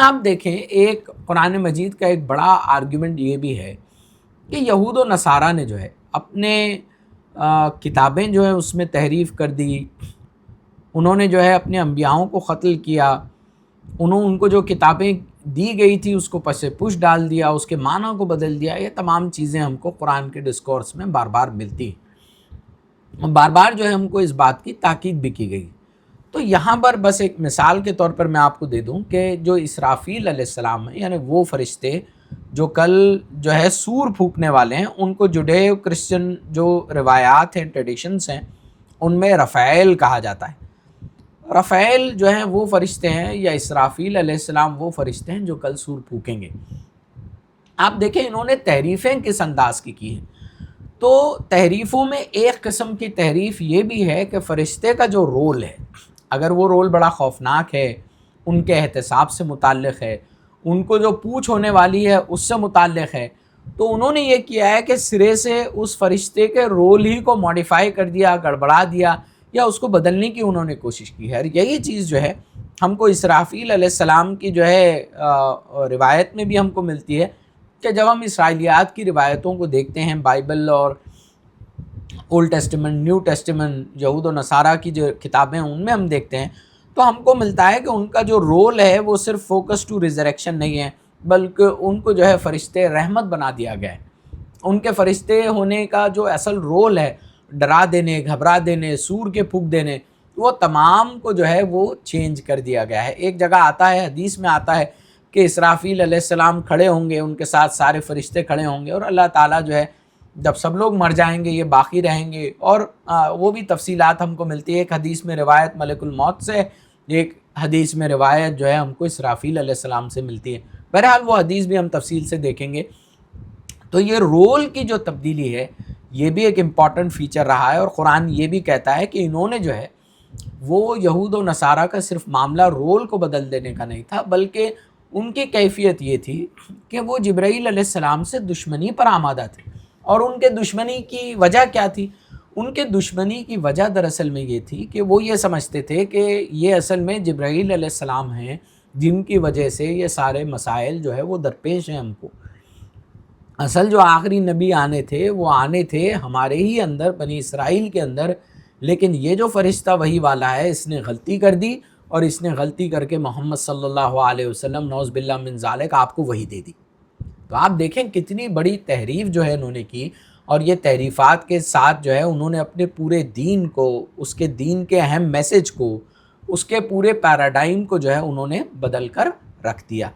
آپ دیکھیں ایک قرآن مجید کا ایک بڑا آرگیومنٹ یہ بھی ہے کہ یہود و نصارہ نے جو ہے اپنے کتابیں جو ہیں اس میں تحریف کر دی، انہوں نے جو ہے اپنے انبیاؤں کو قتل کیا، ان کو جو کتابیں دی گئی تھی اس کو پس پش ڈال دیا، اس کے معنی کو بدل دیا۔ یہ تمام چیزیں ہم کو قرآن کے ڈسکورس میں بار بار ملتی ہیں، بار بار جو ہے ہم کو اس بات کی تاکید بھی کی گئی۔ تو یہاں پر بس ایک مثال کے طور پر میں آپ کو دے دوں کہ جو اسرافیل علیہ السلام ہیں، یعنی وہ فرشتے جو کل جو ہے سور پھونکنے والے ہیں، ان کو جوڈیو کرسچن جو روایات ہیں، ٹریڈیشنز ہیں، ان میں رفائیل کہا جاتا ہے۔ رفائیل جو ہیں وہ فرشتے ہیں، یا اسرافیل علیہ السلام وہ فرشتے ہیں جو کل سور پھونکیں گے۔ آپ دیکھیں انہوں نے تحریفیں کس انداز کی ہیں۔ تو تحریفوں میں ایک قسم کی تحریف یہ بھی ہے کہ فرشتے کا جو رول ہے، اگر وہ رول بڑا خوفناک ہے، ان کے احتساب سے متعلق ہے، ان کو جو پوچھ ہونے والی ہے اس سے متعلق ہے، تو انہوں نے یہ کیا ہے کہ سرے سے اس فرشتے کے رول ہی کو ماڈیفائی کر دیا، گڑبڑا دیا، یا اس کو بدلنے کی انہوں نے کوشش کی ہے۔ اور یہی چیز جو ہے ہم کو اسرافیل علیہ السلام کی جو ہے روایت میں بھی ہم کو ملتی ہے کہ جب ہم اسرائیلیات کی روایتوں کو دیکھتے ہیں، بائبل اور اولڈ ٹیسٹمنٹ، نیو ٹیسٹمنٹ، یہود و نصارہ کی جو کتابیں ہیں ان میں ہم دیکھتے ہیں، تو ہم کو ملتا ہے کہ ان کا جو رول ہے وہ صرف فوکس ٹو ریزریکشن نہیں ہے، بلکہ ان کو جو ہے فرشتے رحمت بنا دیا گیا ہے۔ ان کے فرشتے ہونے کا جو اصل رول ہے، ڈرا دینے، گھبرا دینے، سور کے پھونک دینے، وہ تمام کو جو ہے وہ چینج کر دیا گیا ہے۔ ایک جگہ آتا ہے، حدیث میں آتا ہے کہ اسرافیل علیہ السلام کھڑے ہوں گے، ان کے ساتھ سارے فرشتے کھڑے ہوں گے، اور اللہ تعالیٰ جو ہے جب سب لوگ مر جائیں گے یہ باقی رہیں گے۔ اور وہ بھی تفصیلات ہم کو ملتی ہے، ایک حدیث میں روایت ملک الموت سے، ایک حدیث میں روایت جو ہے ہم کو اسرافیل علیہ السلام سے ملتی ہے۔ بہرحال وہ حدیث بھی ہم تفصیل سے دیکھیں گے۔ تو یہ رول کی جو تبدیلی ہے یہ بھی ایک امپورٹنٹ فیچر رہا ہے، اور قرآن یہ بھی کہتا ہے کہ انہوں نے جو ہے وہ یہود و نصارہ کا صرف معاملہ رول کو بدل دینے کا نہیں تھا، بلکہ ان کی کیفیت یہ تھی کہ وہ جبرائیل علیہ السلام سے دشمنی پر آمادہ تھے۔ اور ان کے دشمنی کی وجہ کیا تھی؟ ان کے دشمنی کی وجہ دراصل میں یہ تھی کہ وہ یہ سمجھتے تھے کہ یہ اصل میں جبرائیل علیہ السلام ہیں جن کی وجہ سے یہ سارے مسائل جو ہے وہ درپیش ہیں ہم کو۔ اصل جو آخری نبی آنے تھے وہ آنے تھے ہمارے ہی اندر، بنی اسرائیل کے اندر، لیکن یہ جو فرشتہ وہی والا ہے اس نے غلطی کر دی، اور اس نے غلطی کر کے محمد صلی اللہ علیہ وسلم نعوذ باللہ من ذالک آپ کو وحی دے دی۔ تو آپ دیکھیں کتنی بڑی تحریف جو ہے انہوں نے کی، اور یہ تحریفات کے ساتھ جو ہے انہوں نے اپنے پورے دین کو، اس کے دین کے اہم میسج کو، اس کے پورے پیراڈائم کو جو ہے انہوں نے بدل کر رکھ دیا۔